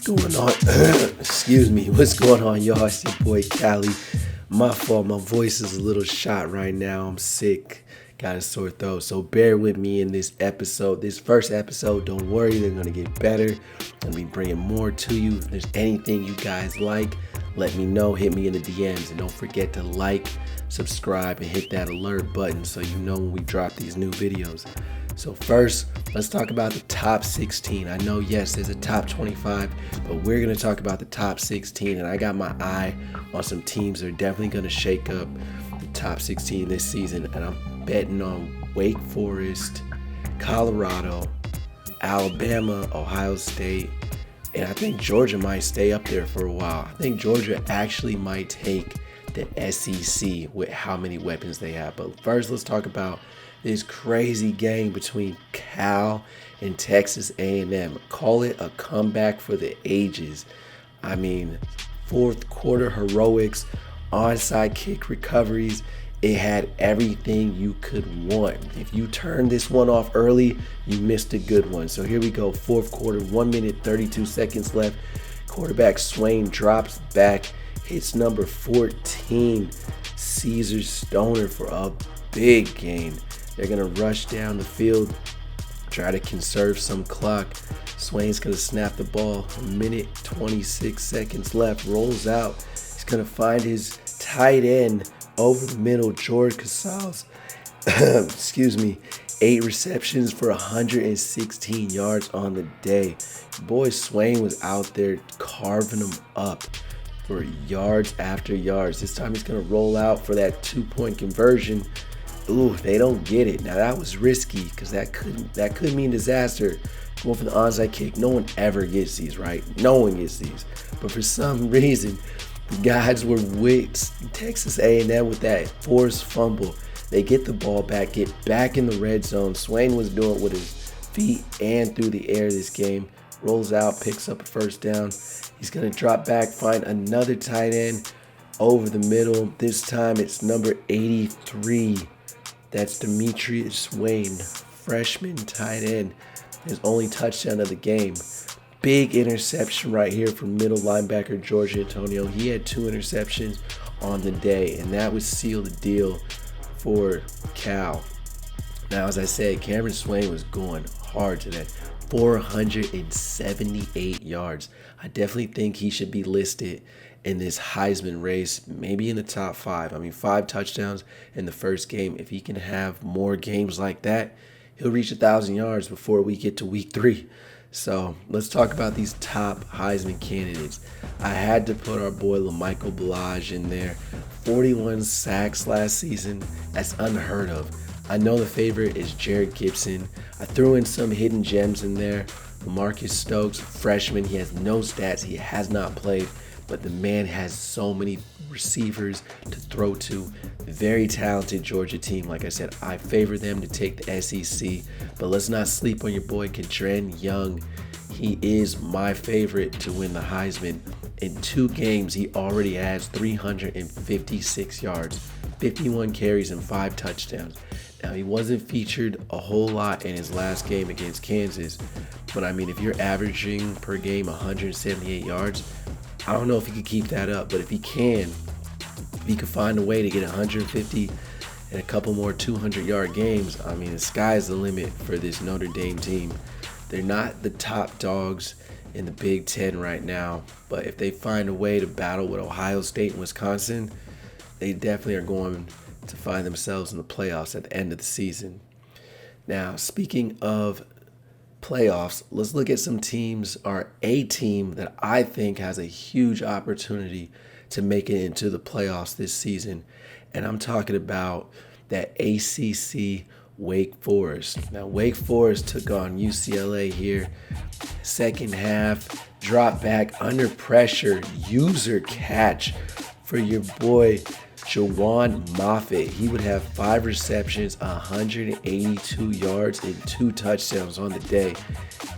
going on? Excuse me. What's going on, y'all? It's your boy Cali. My fault. My voice is a little shot right now. I'm sick. Got a sore throat. So bear with me in this episode. This first episode, don't worry. They're going to get better. I'll be bringing more to you. If there's anything you guys like, let me know. Hit me in the DMs. And don't forget to like, subscribe, and hit that alert button so you know when we drop these new videos. So first, let's talk about the top 16. I know, yes, there's a top 25, but we're going to talk about the top 16. And I got my eye on some teams that are definitely going to shake up the top 16 this season. And I'm betting on Wake Forest, Colorado, Alabama, Ohio State, and I think Georgia might stay up there for a while. I think Georgia actually might take the SEC with how many weapons they have. But first, let's talk about this crazy game between Cal and Texas A&M. Call it a comeback for the ages. I mean, fourth quarter heroics, onside kick recoveries. It had everything you could want. If you turned this one off early, you missed a good one. So here we go, fourth quarter, 1 minute, 32 seconds left. Quarterback Swain drops back, hits number 14, Caesar Stoner for a big gain. They're going to rush down the field, try to conserve some clock. Swain's going to snap the ball. 1 minute, 26 seconds left. Rolls out. He's going to find his tight end over the middle, George Casals. 8 receptions for 116 yards on the day. Boy, Swain was out there carving them up for yards after yards. This time he's going to roll out for that 2-point conversion. Ooh, they don't get it. Now that was risky because that could mean disaster. Going for the onside kick. No one ever gets these, right? No one gets these. But for some reason, the guys were with Texas A&M with that forced fumble. They get the ball back, get back in the red zone. Swain was doing it with his feet and through the air this game. Rolls out, picks up a first down. He's going to drop back, find another tight end over the middle. This time it's number 83. That's Demetrius Swain, freshman tight end. His only touchdown of the game. Big interception right here from middle linebacker George Antonio. He had 2 interceptions on the day, and that would seal the deal for Cal. Now, as I said, Cameron Swain was going hard today. 478 yards. I definitely think he should be listed in this Heisman race, maybe in the top 5. I mean, 5 touchdowns in the first game. If he can have more games like that, he'll reach 1,000 yards before we get to week 3. So let's talk about these top Heisman candidates. I had to put our boy LaMichael Blige in there. 41 sacks last season. That's unheard of. I know the favorite is Jared Gibson. I threw in some hidden gems in there. Marcus Stokes, freshman. He has no stats. He has not played. But the man has so many receivers to throw to. Very talented Georgia team. Like I said, I favor them to take the SEC. But let's not sleep on your boy Kadren Young. He is my favorite to win the Heisman. In 2 games, he already has 356 yards, 51 carries, and 5 touchdowns. Now, he wasn't featured a whole lot in his last game against Kansas. But, I mean, if you're averaging per game 178 yards, I don't know if he could keep that up. But if he can find a way to get 150 and a couple more 200-yard games, I mean, the sky's the limit for this Notre Dame team. They're not the top dogs in the Big Ten right now, but if they find a way to battle with Ohio State and Wisconsin, they definitely are going to find themselves in the playoffs at the end of the season. Now, speaking of playoffs, let's look at some teams, or a team that I think has a huge opportunity to make it into the playoffs this season, and I'm talking about that ACC Wake Forest. Now, Wake Forest took on UCLA here. Second half, drop back under pressure, user catch for your boy Jawan Moffitt. He would have 5 receptions, 182 yards, and 2 touchdowns on the day.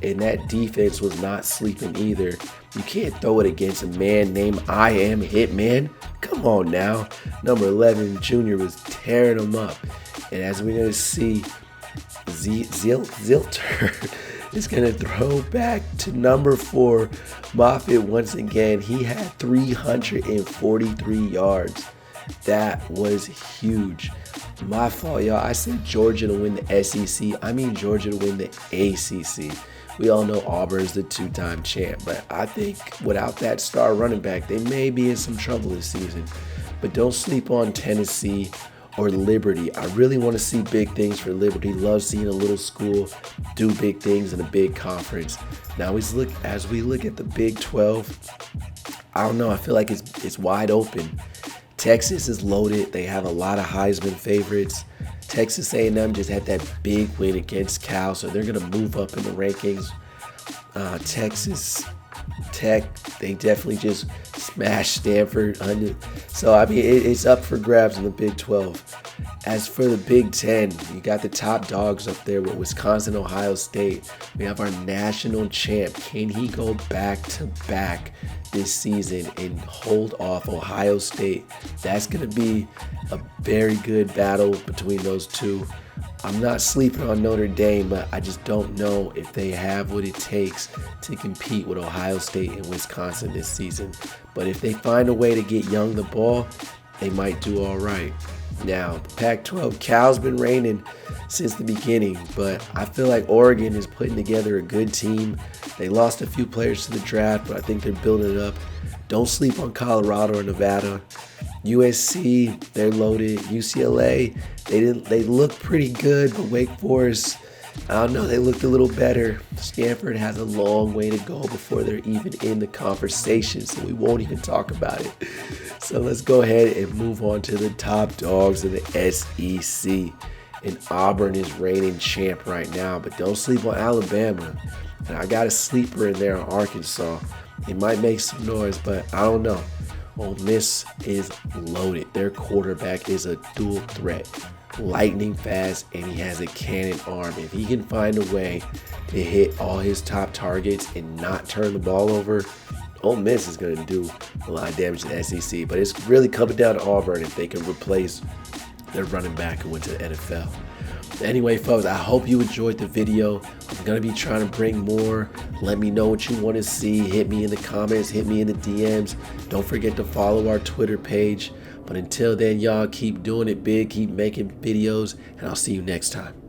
And that defense was not sleeping either. You can't throw it against a man named I Am Hitman. Come on now. Number 11 Junior was tearing him up. And as we're going to see, Zilter is going to throw back to number 4, Moffitt once again. He had 343 yards. That was huge. My fault, y'all. I said Georgia to win the SEC. I mean Georgia to win the ACC. We all know Auburn's the 2-time champ, but I think without that star running back, they may be in some trouble this season. But don't sleep on Tennessee or Liberty. I really want to see big things for Liberty. Love seeing a little school do big things in a big conference. Now, as we look at the Big 12, I don't know. I feel like it's wide open. Texas is loaded. They have a lot of Heisman favorites. Texas A&M just had that big win against Cal, so they're going to move up in the rankings. Texas Tech, they definitely just smashed Stanford. So, I mean, it's up for grabs in the Big 12. As for the Big 10, you got the top dogs up there with Wisconsin, Ohio State. We have our national champ. Can he go back-to-back this season and hold off Ohio State? That's going to be a very good battle between those two. I'm not sleeping on Notre Dame, but I just don't know if they have what it takes to compete with Ohio State and Wisconsin this season. But if they find a way to get Young the ball, they might do all right. Now, the Pac-12, Cal's been reigning since the beginning, but I feel like Oregon is putting together a good team. They lost a few players to the draft, but I think they're building it up. Don't sleep on Colorado or Nevada. USC, they're loaded. UCLA, they look pretty good, but Wake Forest, I don't know, they looked a little better. Stanford has a long way to go before they're even in the conversation, so we won't even talk about it. So let's go ahead and move on to the top dogs in the SEC. And Auburn is reigning champ right now, but don't sleep on Alabama. And I got a sleeper in there on Arkansas. It might make some noise, but I don't know. Ole Miss is loaded. Their quarterback is a dual threat, lightning fast, and he has a cannon arm. If he can find a way to hit all his top targets and not turn the ball over, Ole Miss is going to do a lot of damage to the SEC. But it's really coming down to Auburn if they can replace their running back who went to the NFL. Anyway, folks, I hope you enjoyed the video. I'm going to be trying to bring more. Let me know what you want to see. Hit me in the comments. Hit me in the DMs. Don't forget to follow our Twitter page. But until then, y'all, keep doing it big. Keep making videos. And I'll see you next time.